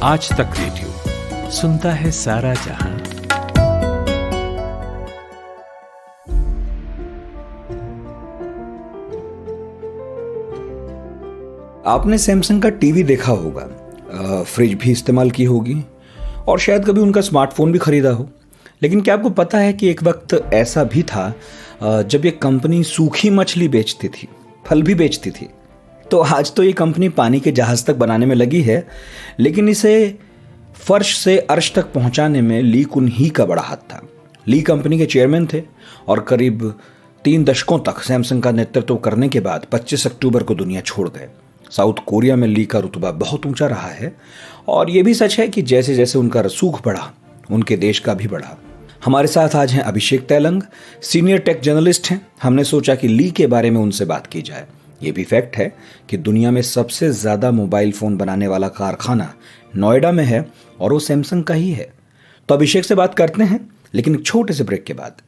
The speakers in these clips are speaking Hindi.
आज तक रेडियो सुनता है सारा जहां। आपने सैमसंग का टीवी देखा होगा, फ्रिज भी इस्तेमाल की होगी और शायद कभी उनका स्मार्टफोन भी खरीदा हो। लेकिन क्या आपको पता है कि एक वक्त ऐसा भी था जब ये कंपनी सूखी मछली बेचती थी, फल भी बेचती थी। तो आज तो ये कंपनी पानी के जहाज तक बनाने में लगी है, लेकिन इसे फर्श से अर्श तक पहुंचाने में ली कुन ही का बड़ा हाथ था। ली कंपनी के चेयरमैन थे और करीब 3 दशकों तक सैमसंग का नेतृत्व करने के बाद 25 अक्टूबर को दुनिया छोड़ गए। साउथ कोरिया में ली का रुतबा बहुत ऊंचा रहा है और ये भी सच है कि जैसे जैसे उनका रसूख बढ़ा, उनके देश का भी बढ़ा। हमारे साथ आज हैं अभिषेक तैलंग, सीनियर टेक जर्नलिस्ट हैं। हमने सोचा कि ली के बारे में उनसे बात की जाए। ये भी फैक्ट है कि दुनिया में सबसे ज्यादा मोबाइल फोन बनाने वाला कारखाना नोएडा में है और वो सैमसंग का ही है। तो अभिषेक से बात करते हैं, लेकिन एक छोटे से ब्रेक के बाद।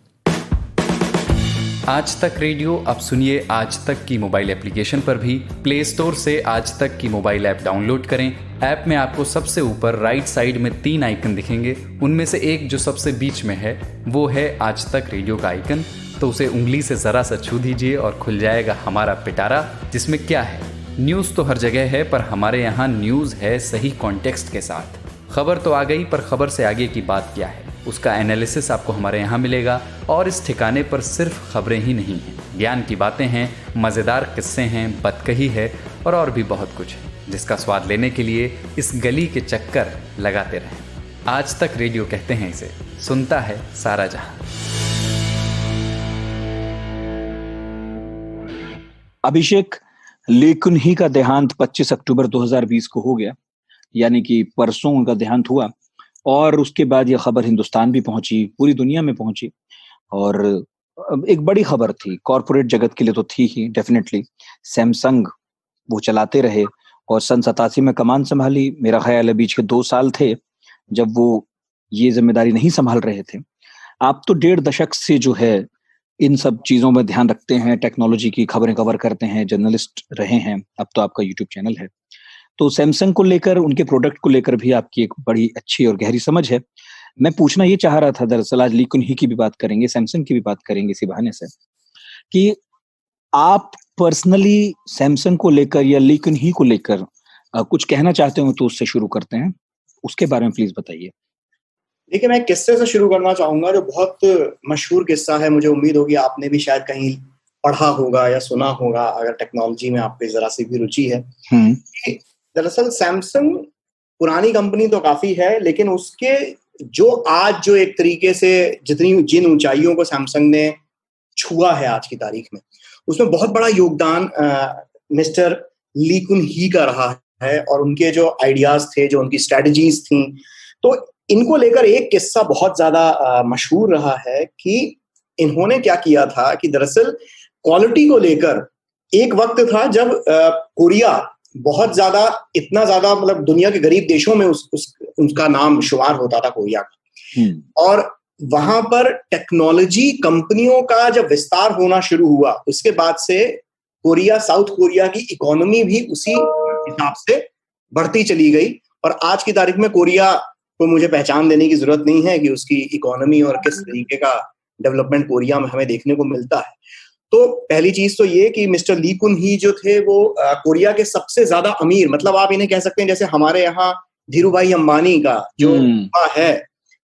आज तक रेडियो अब सुनिए आज तक की मोबाइल एप्लीकेशन पर भी। प्ले स्टोर से आज तक की मोबाइल ऐप डाउनलोड करें। ऐप में आपको सबसे ऊपर राइट साइड में 3 आइकन दिखेंगे। उनमें से एक जो सबसे बीच में है वो है आज तक रेडियो का आइकन। तो उसे उंगली से जरा सा छू दीजिए और खुल जाएगा हमारा पिटारा, जिसमें क्या है, न्यूज़ तो हर जगह है पर हमारे यहाँ न्यूज़ है सही कॉन्टेक्स्ट के साथ। खबर तो आ गई पर खबर से आगे की बात क्या है, उसका एनालिसिस आपको हमारे यहाँ मिलेगा। और इस ठिकाने पर सिर्फ खबरें ही नहीं हैं, ज्ञान की बातें हैं, मज़ेदार किस्से हैं, बतकही है और भी बहुत कुछ है, जिसका स्वाद लेने के लिए इस गली के चक्कर लगाते रहें। आज तक रेडियो कहते हैं इसे, सुनता है सारा जहां। अभिषेक, ली कुन ही का देहांत 25 अक्टूबर 2020 को हो गया, यानी कि परसों उनका देहांत हुआ और उसके बाद यह खबर हिंदुस्तान भी पहुंची, पूरी दुनिया में पहुंची और एक बड़ी खबर थी। कॉरपोरेट जगत के लिए तो थी ही डेफिनेटली। सैमसंग वो चलाते रहे और सन 87 में कमान संभाली। मेरा ख्याल है बीच के 2 साल थे जब वो ये जिम्मेदारी नहीं संभाल रहे थे। आप तो 1.5 दशक से जो है इन सब चीजों में ध्यान रखते हैं, टेक्नोलॉजी की खबरें कवर करते हैं, जर्नलिस्ट रहे हैं, अब तो आपका यूट्यूब चैनल है। तो सैमसंग को लेकर, उनके प्रोडक्ट को लेकर भी आपकी एक बड़ी अच्छी और गहरी समझ है। मैं पूछना ये चाह रहा था, दरअसल आज ली कुन ही की भी बात करेंगे, सैमसंग की भी बात करेंगे इसी बहाने से, कि आप पर्सनली सैमसंग को लेकर या ली कुन ही को लेकर कुछ कहना चाहते हो तो उससे शुरू करते हैं, उसके बारे में प्लीज बताइए। देखिए, मैं किस्से से शुरू करना चाहूंगा जो बहुत मशहूर किस्सा है। मुझे उम्मीद होगी आपने भी शायद कहीं पढ़ा होगा या सुना होगा, अगर टेक्नोलॉजी में आपको जरा सी भी रुचि है। दरअसल सैमसंग पुरानी कंपनी तो काफी है, लेकिन उसके जो एक तरीके से जिन ऊंचाइयों को सैमसंग ने छुआ है आज की तारीख में, उसमें बहुत बड़ा योगदान मिस्टर ली कुन ही का रहा है और उनके जो आइडियाज थे, जो उनकी स्ट्रेटजीज थी। तो इनको लेकर एक किस्सा बहुत ज्यादा मशहूर रहा है कि इन्होंने क्या किया था कि दरअसल क्वालिटी को लेकर एक वक्त था जब कोरिया बहुत ज्यादा, इतना ज्यादा, मतलब दुनिया के गरीब देशों में उसका नाम शुमार होता था कोरिया का। और वहां पर टेक्नोलॉजी कंपनियों का जब विस्तार होना शुरू हुआ, उसके बाद से साउथ कोरिया की इकोनॉमी भी उसी हिसाब से बढ़ती चली गई। और आज की तारीख में कोरिया को मुझे पहचान देने की जरूरत नहीं है कि उसकी इकोनॉमी और किस तरीके का डेवलपमेंट कोरिया में हमें देखने को मिलता है। तो पहली चीज तो ये कि मिस्टर ली कुन ही जो थे वो कोरिया के सबसे ज्यादा अमीर, मतलब आप इन्हें कह सकते हैं जैसे हमारे यहाँ धीरूभाई अंबानी का जो रुतबा है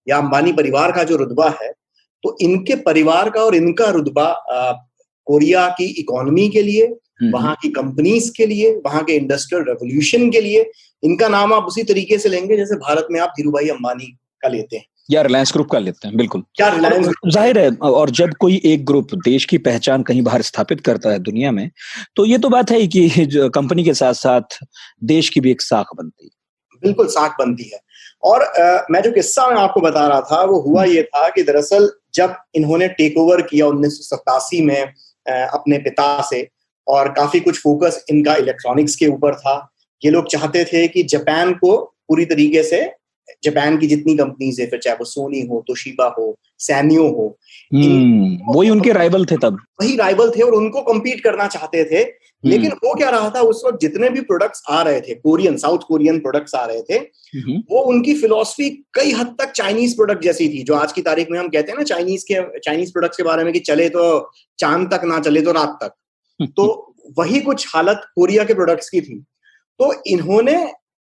या अंबानी परिवार का जो रुतबा है, तो इनके परिवार का और इनका रुतबा कोरिया की इकोनॉमी के लिए, वहां की कंपनीज के लिए, वहां के इंडस्ट्रियल रेवोल्यूशन के लिए, इनका नाम आप उसी तरीके से लेंगे जैसे भारत में आप धीरूभाई अंबानी का लेते हैं या रिलायंस ग्रुप का लेते हैं। बिल्कुल, क्या रिलायंस जाहिर है। और जब कोई एक ग्रुप देश की पहचान कहीं बाहर स्थापित करता है दुनिया में, तो ये तो बात है कि कंपनी के साथ साथ देश की भी एक साख बनती है। बिल्कुल साख बनती है। और मैं जो किस्सा मैं आपको बता रहा था वो हुआ ये था कि दरअसल जब इन्होंने टेक ओवर किया 1987 में अपने पिता से, और काफी कुछ फोकस इनका इलेक्ट्रॉनिक्स के ऊपर था। ये लोग चाहते थे कि जापान को पूरी तरीके से जापान की जितनी कंपनीज है, फिर चाहे वो सोनी हो, तोशिबा हो, सैनियो हो, वही उनके राइवल थे तब। वही राइवल थे और उनको compete करना चाहते थे। लेकिन वो क्या रहा था उस वक्त, जितने भी प्रोडक्ट्स आ रहे थे, साउथ कोरियन प्रोडक्ट्स आ रहे थे, वो उनकी फिलॉसफी कई हद तक चाइनीज प्रोडक्ट जैसी थी। जो आज की तारीख में हम कहते हैं ना चाइनीज प्रोडक्ट्स के बारे में कि चले तो चांद तक, ना चले तो रात तक, तो वही कुछ हालत कोरिया के प्रोडक्ट्स की थी। तो इन्होंने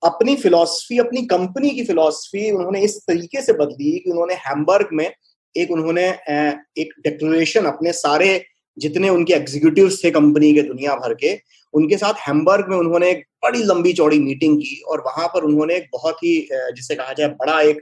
अपनी फिलॉसफी, अपनी कंपनी की फिलॉसफी उन्होंने इस तरीके से बदली कि उन्होंने हैम्बर्ग में एक डिक्लेरेशन, अपने सारे जितने उनके एग्जीक्यूटिव्स थे कंपनी के दुनिया भर के, उनके साथ हैम्बर्ग में उन्होंने एक बड़ी लंबी चौड़ी मीटिंग की और वहां पर उन्होंने एक बहुत ही जिसे कहा जाए बड़ा एक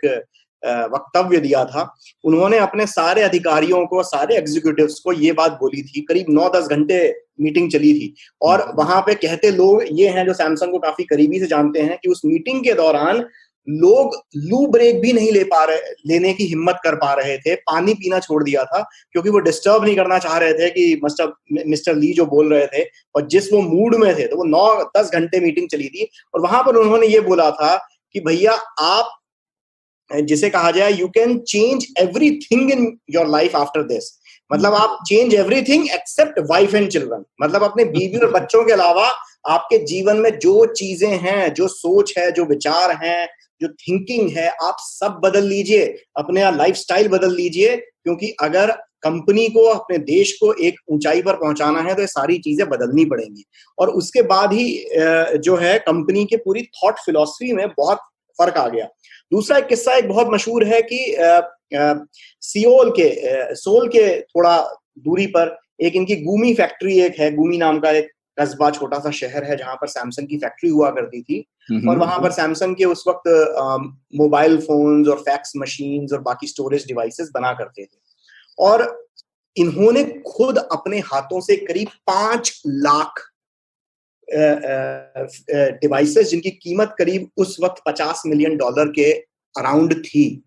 वक्तव्य दिया था। उन्होंने अपने सारे अधिकारियों को, सारे एग्जीक्यूटिव्स को ये बात बोली थी। करीब 9-10 घंटे मीटिंग चली थी और वहां पे कहते लोग ये हैं जो सैमसंग को काफी करीबी से जानते हैं कि उस मीटिंग के दौरान लोग लू ब्रेक भी नहीं लेने की हिम्मत कर पा रहे थे। पानी पीना छोड़ दिया था क्योंकि वो डिस्टर्ब नहीं करना चाह रहे थे कि मिस्टर ली जो बोल रहे थे, और जिस वो मूड में थे, तो वो 9-10 घंटे मीटिंग चली थी और वहां पर उन्होंने ये बोला था कि भैया आप, जिसे कहा जाए, you can change everything in your life after this. मतलब आप change everything except wife and children. मतलब अपने बीवी और बच्चों के अलावा आपके जीवन में जो चीजें हैं, जो सोच है, जो विचार हैं, जो थिंकिंग है, आप सब बदल लीजिए, अपने लाइफस्टाइल बदल लीजिए, क्योंकि अगर कंपनी को, अपने देश को एक ऊंचाई पर पहुंचाना है तो ये सारी चीजें बदलनी पड़ेंगी। और उसके बाद ही जो है कंपनी के पूरी थॉट फिलॉसफी में बहुत फर्क आ गया। दूसरा एक किस्सा एक बहुत मशहूर है कि सोल के थोड़ा दूरी पर एक इनकी गूमी फैक्ट्री एक है। गूमी नाम का एक कस्बा, छोटा सा शहर है जहां पर सैमसंग की फैक्ट्री हुआ करती थी। और वहां पर सैमसंग के उस वक्त मोबाइल फोन्स और फैक्स मशीन्स और बाकी स्टोरेज डिवाइसेस बना करते थे। और इन्होंने खुद अपने हाथों से करीब 5 लाख डिवाइसेस, जिनकी कीमत करीब उस वक्त $50 मिलियन के अराउंड थी,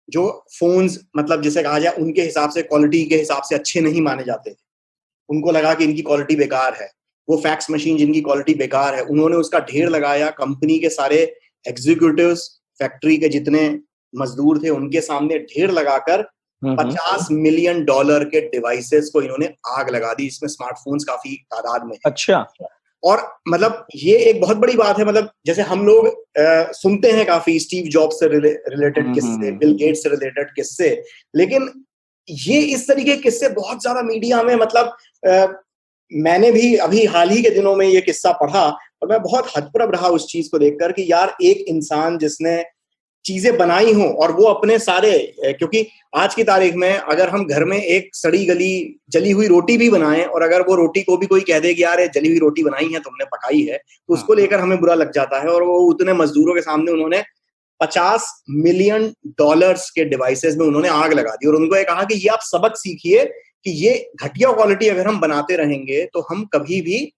जो फोन्स, मतलब जिसे कहा जाए उनके हिसाब से, क्वालिटी के हिसाब से अच्छे नहीं माने जाते थे। उनको लगा कि इनकी क्वालिटी बेकार है। वो फैक्स मशीन जिनकी क्वालिटी बेकार है, उन्होंने उसका ढेर लगाया। कंपनी के सारे एग्जीक्यूटिव्स, फैक्ट्री के जितने मजदूर थे, उनके सामने ढेर लगाकर $50 मिलियन के डिवाइसेस को इन्होंने आग लगा दी, इसमें स्मार्टफोन्स काफी तादाद में। अच्छा। और मतलब ये एक बहुत बड़ी बात है। मतलब जैसे हम लोग सुनते हैं काफी स्टीव जॉब्स से रिलेटेड किस्से, बिल गेट्स से रिलेटेड किस्से, लेकिन ये इस तरीके के किस्से बहुत ज्यादा मीडिया में, मतलब मैंने भी अभी हाल ही के दिनों में ये किस्सा पढ़ा और मैं बहुत हतप्रभ रहा उस चीज को देखकर कि यार, एक इंसान जिसने चीजें बनाई हों और वो अपने सारे, क्योंकि आज की तारीख में अगर हम घर में एक सड़ी गली जली हुई रोटी भी बनाएं और अगर वो रोटी को भी कोई कह दे कि यार ये जली हुई रोटी बनाई है, तुमने पकाई है, तो उसको लेकर हमें बुरा लग जाता है। और वो उतने मजदूरों के सामने उन्होंने $50 मिलियन के डिवाइसेस में उन्होंने आग लगा दी और उनको ये कहा कि ये आप सबक सीखिए कि ये घटिया क्वालिटी अगर हम बनाते रहेंगे तो हम कभी भी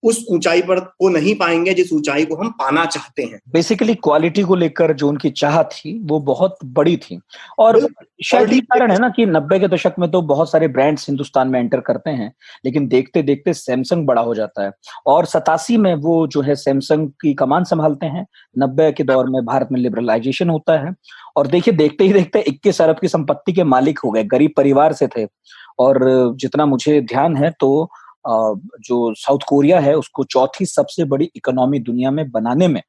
उस ऊंचाई पर को नहीं पाएंगे जिस ऊंचाई को हम पाना चाहते हैं। बेसिकली क्वालिटी को लेकर जो उनकी चाह थी वो बहुत बड़ी थी। और शायद यही कारण है ना कि 90 के दशक में तो बहुत सारे ब्रांड्स हिंदुस्तान में एंटर करते हैं, लेकिन देखते देखते सैमसंग बड़ा हो जाता है और 87 में वो जो है सैमसंग की कमान संभालते हैं। 90 के दौर में भारत में लिबरलाइजेशन होता है और देखिए देखते ही देखते 21 अरब की संपत्ति के मालिक हो गए। गरीब परिवार से थे और जितना मुझे ध्यान है तो जो साउथ कोरिया है उसको चौथी सबसे बड़ी इकोनॉमी दुनिया में बनाने में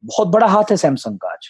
बहुत बड़ा हाथ है सैमसंग का आज।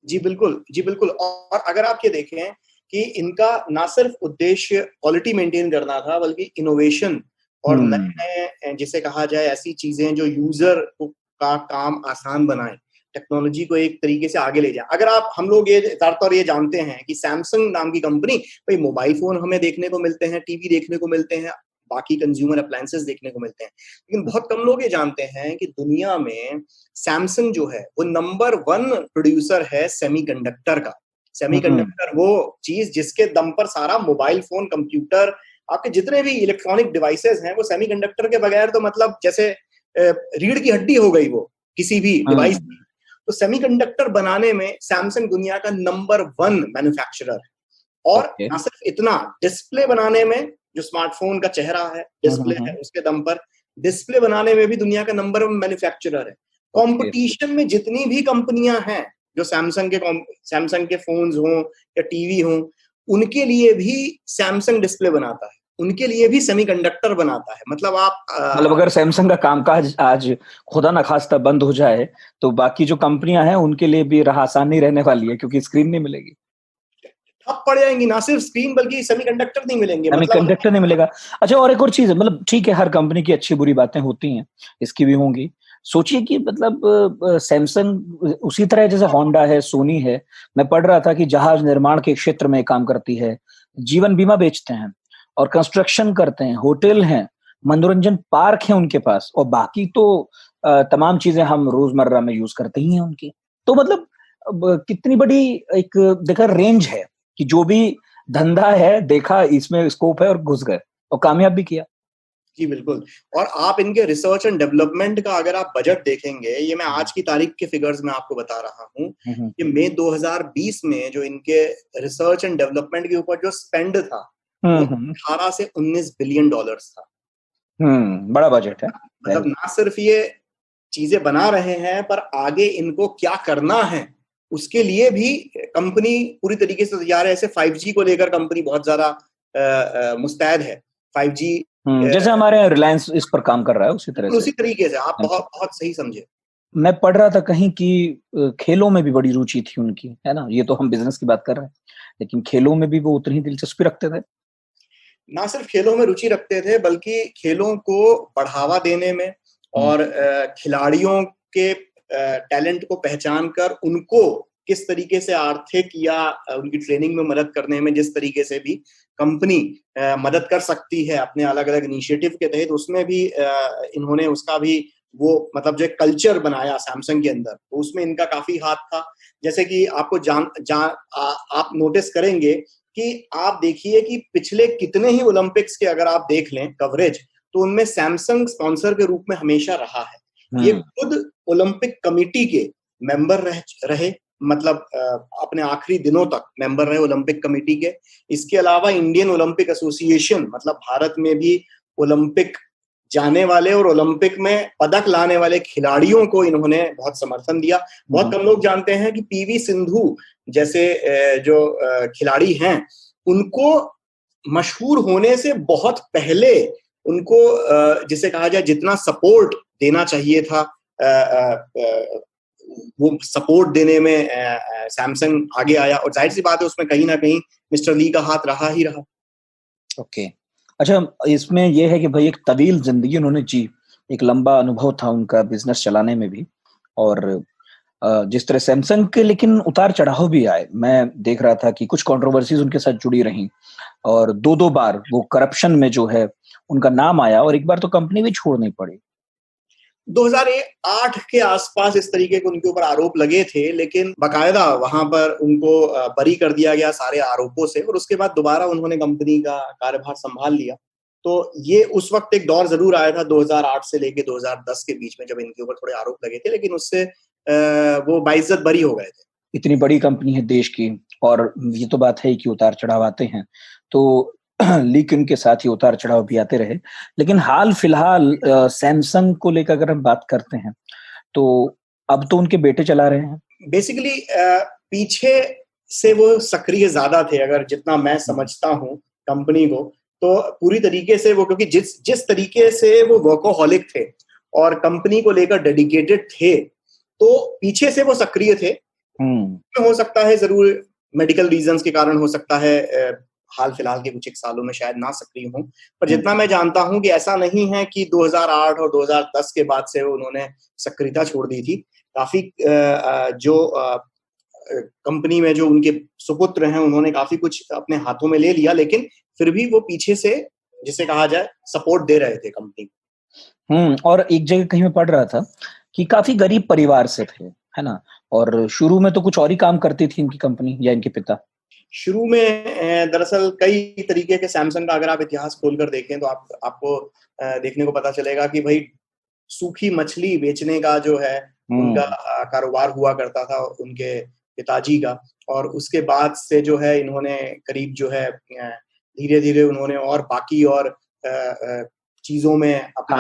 जी बिल्कुल, जी बिल्कुल। और अगर आप ये देखें कि इनका ना सिर्फ उद्देश्य क्वालिटी मेंटेन करना था, बल्कि इनोवेशन और नए जिसे कहा जाए ऐसी चीजें जो यूजर का काम आसान बनाए, टेक्नोलॉजी को एक तरीके से आगे ले जाए। अगर आप, हम लोग ये ज्यादातर ये जानते हैं कि सैमसंग नाम की कंपनी, भाई मोबाइल फोन हमें देखने को मिलते हैं, टीवी देखने को मिलते हैं, बाकी कंज्यूमर अप्लायंसेस देखने को मिलते हैं, लेकिन बहुत कम लोग ये जानते हैं कि दुनिया में सैमसंग जो है वो नंबर 1 प्रोड्यूसर है सेमीकंडक्टर का। सेमीकंडक्टर वो चीज जिसके दम पर सारा मोबाइल फोन, कंप्यूटर, आपके जितने भी इलेक्ट्रॉनिक डिवाइसेस हैं, वो सेमीकंडक्टर के बगैर तो मतलब जैसे रीढ़ की हड्डी हो गई वो किसी भी डिवाइस की। तो सेमीकंडक्टर बनाने में सैमसंग दुनिया का नंबर 1 मैन्युफैक्चरर है। और ना सिर्फ इतना, डिस्प्ले बनाने में, जो स्मार्टफोन का चेहरा है, डिस्प्ले है, उसके दम पर डिस्प्ले बनाने में भी दुनिया का नंबर 1 मैन्युफैक्चरर है। कंपटीशन में जितनी भी कंपनियां हैं, जो सैमसंग के फोन्स हों या टीवी हों, उनके लिए भी सैमसंग डिस्प्ले बनाता है, उनके लिए भी सेमीकंडक्टर बनाता है। मतलब मतलब अगर सैमसंग का कामकाज आज खुदा न खास्ता बंद हो जाए तो बाकी जो कंपनियां हैं उनके लिए भी राह आसान नहीं रहने वाली है, क्योंकि स्क्रीन नहीं मिलेगी, ठप पड़ जाएंगी। ना सिर्फ स्क्रीन बल्कि सेमीकंडक्टर नहीं मिलेंगे, मतलब सेमीकंडक्टर नहीं मिलेगा। अच्छा, और एक और चीज है, मतलब ठीक है, हर कंपनी की अच्छी बुरी बातें होती हैं, इसकी भी होंगी। सोचिए कि मतलब सैमसंग उसी तरह जैसे होंडा है, सोनी है, मैं पढ़ रहा था कि जहाज निर्माण के क्षेत्र में काम करती है, जीवन बीमा बेचते हैं और कंस्ट्रक्शन करते हैं, होटल हैं, मनोरंजन पार्क है उनके पास, और बाकी तो तमाम चीजें हम रोजमर्रा में यूज करते ही हैं उनकी। तो मतलब कितनी बड़ी एक देखा रेंज है कि जो भी धंधा है देखा इसमें स्कोप है और घुस गए और कामयाब भी किया। जी बिल्कुल। और आप इनके रिसर्च एंड डेवलपमेंट का अगर आप बजट देखेंगे, ये मैं आज की तारीख के फिगर्स में आपको बता रहा हूँ, कि मई 2020 में जो इनके रिसर्च एंड डेवलपमेंट के ऊपर जो स्पेंड था वो 18 से 19 बिलियन डॉलर्स था। बड़ा बजट है। मतलब ना सिर्फ ये चीजें बना रहे हैं, पर आगे इनको क्या करना है उसके लिए भी कंपनी पूरी तरीके से तैयार है। ऐसे 5G को लेकर कंपनी बहुत ज्यादा मुस्तैद है। 5G जैसे हमारे यहाँ रिलायंस इस पर काम कर रहा है, उसी तरह से। उसी तरीके से आप बहुत बहुत सही समझे। मैं पढ़ रहा था कहीं कि खेलों में भी बड़ी रुचि थी उनकी, है ना? ये तो हम बिजनेस की बात कर रहे हैं, लेकिन खेलों में भी वो उतनी ही दिलचस्पी रखते थे। ना सिर्फ खेलों में रुचि रखते थे, बल्कि खेलों को बढ़ावा देने में और खिलाड़ियों के टैलेंट को पहचान कर उनको किस तरीके से आर्थिक या उनकी ट्रेनिंग में मदद करने में जिस तरीके से भी कंपनी मदद कर सकती है अपने अलग अलग इनिशिएटिव के तहत, उसमें भी इन्होंने उसका भी वो मतलब जो कल्चर बनाया सैमसंग के अंदर, तो उसमें इनका काफी हाथ था। जैसे कि आपको आप नोटिस करेंगे कि आप देखिए कि पिछले कितने ही ओलंपिक्स के अगर आप देख लें कवरेज, तो उनमें सैमसंग स्पॉन्सर के रूप में हमेशा रहा है। ये खुद ओलंपिक कमेटी के मेंबर रहे, मतलब अपने आखिरी दिनों तक मेंबर रहे ओलंपिक कमेटी के। इसके अलावा इंडियन ओलंपिक एसोसिएशन, मतलब भारत में भी ओलंपिक जाने वाले और ओलंपिक में पदक लाने वाले खिलाड़ियों को इन्होंने बहुत समर्थन दिया। बहुत कम लोग जानते हैं कि पीवी सिंधु जैसे जो खिलाड़ी हैं, उनको मशहूर होने से बहुत पहले उनको जिसे कहा जाए जितना सपोर्ट देना चाहिए था, वो सपोर्ट देने में सैमसंग आगे आया, और जाहिर सी बात है उसमें कहीं ना कहीं मिस्टर ली का हाथ रहा ही रहा। ओके। अच्छा, इसमें यह है कि भाई एक तवील जिंदगी उन्होंने जी, एक लंबा अनुभव था उनका बिजनेस चलाने में भी, और जिस तरह सैमसंग के लेकिन उतार चढ़ाव भी आए। मैं देख रहा था कि कुछ कंट्रोवर्सीज उनके साथ जुड़ी रही, और दो बार वो करप्शन में जो है उनका नाम आया, और एक बार तो कंपनी भी छोड़नी पड़ी। 2008 के आसपास इस तरीके के उनके ऊपर आरोप लगे थे, लेकिन बकायदा वहां पर उनको बरी कर दिया गया सारे आरोपों से, और उसके बाद दोबारा उन्होंने कंपनी का कार्यभार संभाल लिया। तो ये उस वक्त एक दौर जरूर आया था 2008 से लेके 2010 के बीच में, जब इनके ऊपर थोड़े आरोप लगे थे, लेकिन उससे वो बाइज्जत बरी हो गए थे। इतनी बड़ी कंपनी है देश की, और ये तो बात है कि उतार चढ़ाव आते हैं, तो लेकिन के साथ ही उतार चढ़ाव भी आते रहे। लेकिन हाल फिलहाल सैमसंग को लेकर अगर हम बात करते हैं, तो अब तो उनके बेटे चला रहे हैं। बेसिकली पीछे से वो सक्रिय ज्यादा थे, अगर जितना मैं समझता हूँ कंपनी को, तो पूरी तरीके से वो, क्योंकि जिस तरीके से वो वर्कोहॉलिक थे और कंपनी को लेकर डेडिकेटेड थे, तो पीछे से वो सक्रिय थे। हो सकता है जरूर मेडिकल रीजंस के कारण, हो सकता है हाल फिलहाल के कुछ एक सालों में शायद ना सक्रिय हों, पर जितना मैं जानता हूं कि ऐसा नहीं है कि 2008 और 2010 के बाद से उन्होंने सक्रियता छोड़ दी थी। काफी जो कंपनी में जो उनके सुपुत्र हैं, उन्होंने काफी कुछ अपने हाथों में ले लिया, लेकिन फिर भी वो पीछे से, जिसे कहा जाए, सपोर्ट दे रहे थे कंपनी। और एक जगह कहीं मैं पढ़ रहा था कि काफी गरीब परिवार से थे, है ना? और शुरू में तो कुछ और ही काम करती थी इनकी कंपनी या इनके पिता। शुरू में दरअसल कई तरीके के सैमसंग का अगर आप इतिहास खोलकर देखें तो आपको देखने को पता चलेगा कि भाई सूखी मछली बेचने का जो है उनका कारोबार हुआ करता था उनके पिताजी का, और उसके बाद से जो है इन्होंने करीब जो है धीरे धीरे उन्होंने और बाकी और चीजों में अपना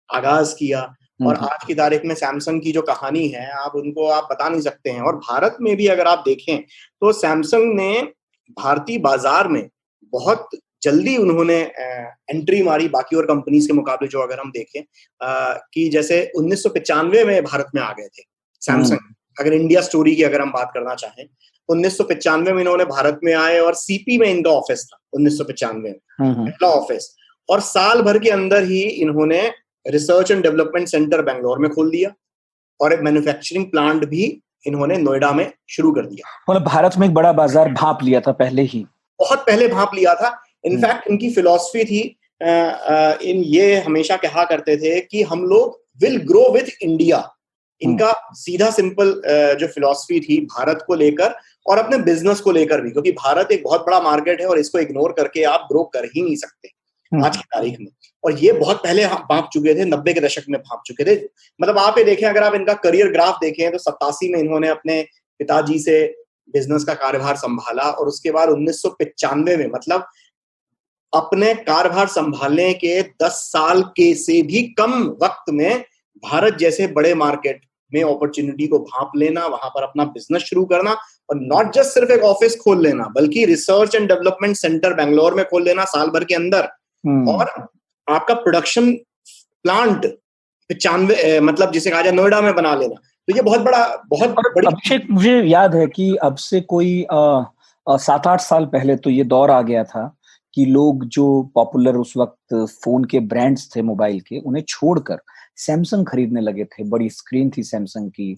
आगाज किया। और आज की तारीख में सैमसंग की जो कहानी है आप उनको आप बता नहीं सकते हैं। और भारत में भी अगर आप देखें तो सैमसंग ने भारतीय बाजार में बहुत जल्दी उन्होंने एंट्री मारी बाकी और कंपनीज के मुकाबले। जो अगर हम देखें कि जैसे 1995 में भारत में आ गए थे सैमसंग। अगर इंडिया स्टोरी की अगर हम बात करना चाहें 1995 में इन्होंने भारत में आए और सीपी में इनका ऑफिस था 1995 में पहला ऑफिस। और साल भर के अंदर ही इन्होंने research and development centre Bangalore में खोल दिया और एक मैन्युफैक्चरिंग प्लांट भी इन्होंने नोएडा में शुरू कर दिया। मतलब भारत में एक बड़ा बाजार भांप लिया था पहले ही, बहुत पहले भांप लिया था। इनफैक्ट इनकी फिलॉसफी थी, ये हमेशा कहा करते थे कि हम लोग विल ग्रो विद इंडिया। इनका सीधा सिंपल जो फिलॉसफी थी भारत को लेकर और अपने बिजनेस को लेकर भी, क्योंकि भारत एक बहुत बड़ा मार्केट है और इसको इग्नोर करके आप ग्रो कर ही नहीं सकते आज की तारीख में। और ये बहुत पहले भांप चुके थे, 90 के दशक में भांप चुके थे। मतलब आप ये देखें, अगर आप इनका करियर ग्राफ देखें तो 87 में इन्होंने अपने पिताजी से बिजनेस का कार्यभार संभाला और उसके बाद 1995 में, मतलब अपने कार्यभार संभालने के 10 साल के से भी कम वक्त में भारत जैसे बड़े मार्केट में अपॉर्चुनिटी को भांप लेना, वहां पर अपना बिजनेस शुरू करना और नॉट जस्ट सिर्फ एक ऑफिस खोल लेना बल्कि research and development centre Bangalore में खोल लेना साल भर के अंदर। और आपका प्रोडक्शन प्लांट 95 मतलब जिसे कहा जाए नोएडा में बना लेना। तो ये बहुत बड़ी। अभिषेक, मुझे याद है कि अब से कोई 7-8 साल पहले तो ये दौर आ गया था कि लोग जो पॉपुलर उस वक्त फोन के ब्रांड्स थे मोबाइल के, उन्हें छोड़कर सैमसंग खरीदने लगे थे। बड़ी स्क्रीन थी सैमसंग की,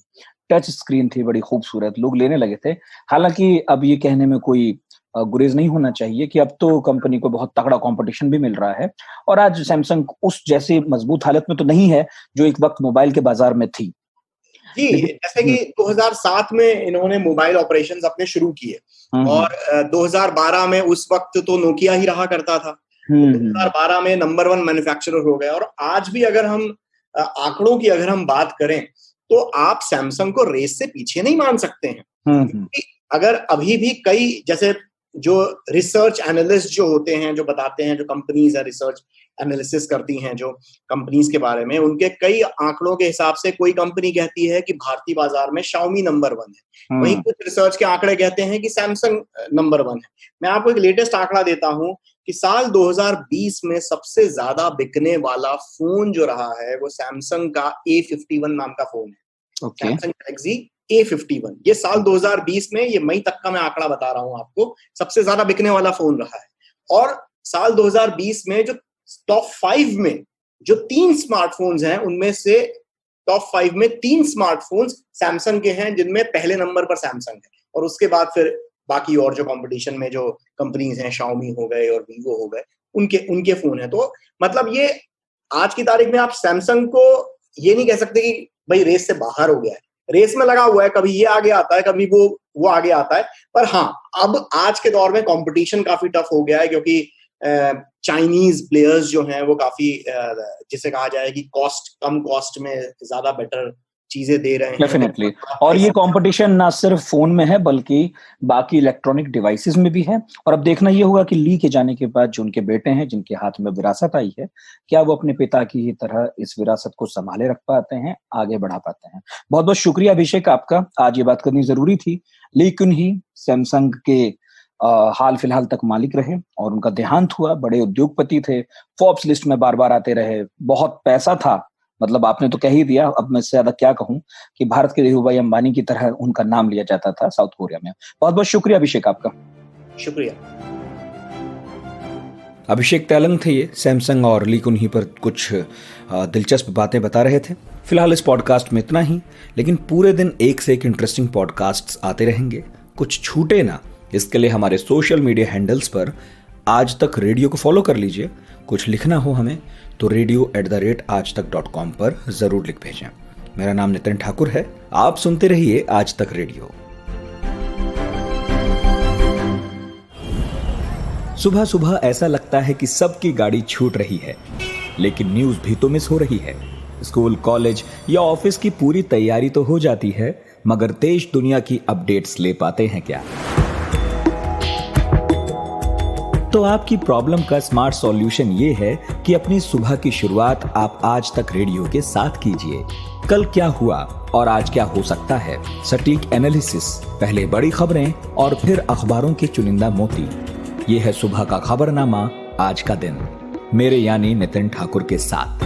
टच स्क्रीन थी बड़ी खूबसूरत, लोग लेने लगे थे। हालांकि अब ये कहने में कोई गुरेज नहीं होना चाहिए कि अब तो कंपनी को बहुत तगड़ा कंपटीशन भी मिल रहा है और आज सैमसंग उस जैसी मजबूत हालत में तो नहीं है जो एक वक्त मोबाइल के बाजार में थी। जी, जैसे कि 2007 में इन्होंने मोबाइल ऑपरेशंस अपने शुरू किए और 2012 में उस वक्त तो नोकिया ही रहा करता था। 2012 में नंबर 1 मैन्युफैक्चरर हो गया। और आज भी अगर हम आंकड़ों की अगर हम बात करें तो आप सैमसंग को रेस से पीछे नहीं मान सकते हैं। अगर अभी भी कई जैसे जो रिसर्च एनालिस्ट जो होते हैं, जो बताते हैं, जो कंपनीज है रिसर्च एनालिसिस करती हैं जो कंपनीज के बारे में, उनके कई आंकड़ों के हिसाब से कोई कंपनी कहती है कि भारतीय बाजार में Xiaomi नंबर 1 है, वहीं कुछ रिसर्च के आंकड़े कहते हैं कि सैमसंग नंबर 1 है। मैं आपको एक लेटेस्ट आंकड़ा देता हूं कि साल 2020 में सबसे ज्यादा बिकने वाला फोन जो रहा है वो सैमसंग का A51 नाम का फोन है। सैमसंग गैलेक्सी A51, ये साल 2020 में, ये मई तक का मैं आंकड़ा बता रहा हूं आपको, सबसे ज्यादा बिकने वाला फोन रहा है। और साल 2020 में जो टॉप 5 में जो 3 स्मार्टफोन्स हैं उनमें से टॉप 5 में 3 स्मार्टफोन्स सैमसंग के हैं, जिनमें पहले नंबर पर सैमसंग है और उसके बाद फिर बाकी और जो कंपटीशन में जो कंपनीज हैं, Xiaomi हो गए और Vivo हो गए, उनके फोन है। तो मतलब ये आज की तारीख में आप सैमसंग को ये नहीं कह सकते कि भाई रेस से बाहर हो गया है, रेस में लगा हुआ है, कभी ये आगे आता है, कभी वो आगे आता है। पर हाँ, अब आज के दौर में कंपटीशन काफी टफ हो गया है क्योंकि चाइनीज प्लेयर्स जो हैं वो काफी जिसे कहा जाए कि कम कॉस्ट में ज्यादा बेटर चीजें दे रहे हैं। डेफिनेटली। और ये कंपटीशन ना सिर्फ फोन में है बल्कि बाकी इलेक्ट्रॉनिक डिवाइसेस में भी है। और अब देखना ये होगा कि ली के जाने के बाद जो उनके बेटे हैं, जिनके हाथ में विरासत आई है, क्या वो अपने पिता की ही तरह इस विरासत को संभाले रख पाते हैं, आगे बढ़ा पाते हैं। बहुत बहुत शुक्रिया अभिषेक आपका, आज ये बात करनी जरूरी थी। ली कुन ही सैमसंग के हाल फिलहाल तक मालिक रहे और उनका देहांत हुआ। बड़े उद्योगपति थे, फोर्ब्स लिस्ट में बार बार आते रहे, बहुत पैसा था। मतलब आपने तो कह ही दिया, अब मैं इससे ज्यादा क्या कहूं कि भारत के धीरूभाई अंबानी की तरह उनका नाम लिया जाता था साउथ कोरिया में। बहुत बहुत शुक्रिया अभिषेक आपका। शुक्रिया। अभिषेक तेलंग थे ये, सैमसंग और ली कुन ही पर कुछ दिलचस्प बातें बता रहे थे। फिलहाल इस पॉडकास्ट में इतना ही, लेकिन पूरे दिन एक से एक इंटरेस्टिंग पॉडकास्ट्स आते रहेंगे, कुछ छूटे ना। इसके लिए हमारे सोशल मीडिया हैंडल्स पर आज तक रेडियो को फॉलो कर लीजिए। कुछ लिखना हो हमें तो radio@aajtak.com पर जरूर लिख भेजें। मेरा नाम नितिन ठाकुर है, आप सुनते रहिए आज तक रेडियो। सुबह सुबह ऐसा लगता है कि सबकी गाड़ी छूट रही है, लेकिन न्यूज भी तो मिस हो रही है। स्कूल, कॉलेज या ऑफिस की पूरी तैयारी तो हो जाती है, मगर देश दुनिया की अपडेट्स ले पाते हैं क्या? तो आपकी प्रॉब्लम का स्मार्ट सॉल्यूशन ये है कि अपनी सुबह की शुरुआत आप आज तक रेडियो के साथ कीजिए। कल क्या हुआ और आज क्या हो सकता है, सटीक एनालिसिस, पहले बड़ी खबरें और फिर अखबारों के चुनिंदा मोती। ये है सुबह का खबरनामा, आज का दिन, मेरे यानी नितिन ठाकुर के साथ।